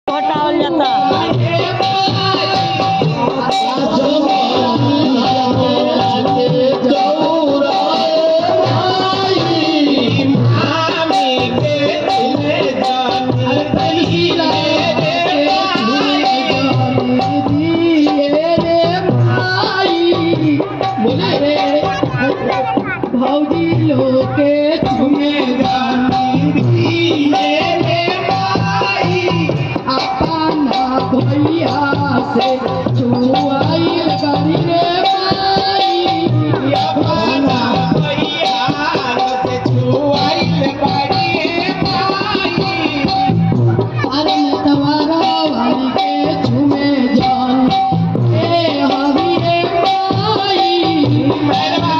हटाओ जाता भौजी लोके तुम्हें अपना भैया से छुआइल करी रे माई अपना भैया से छुआइल करी रे माई अरे तवारा वाली के छुमे जान ए हरी रे माई मेरा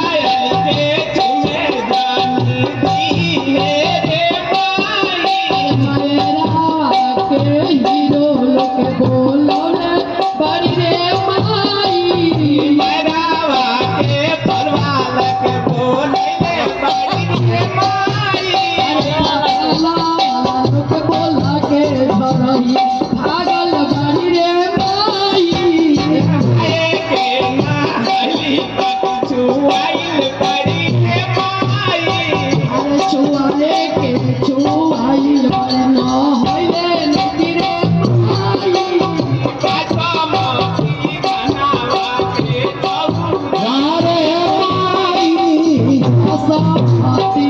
के छुमे जान दी रे माई मेरा के हीरो लोग बोलो रे बड़ी रे माई मेरा के परवाल के बोले रे बड़ी रे माई अल्लाह के बोला के धरई भागल बड़ी रे माई के माई तक छुआइल बड़ी रे माई अरे छुआले के छुआइल बड़ी न होइले नदी रे माई काचा माटी बनावा के दऊ रे माई आसा आती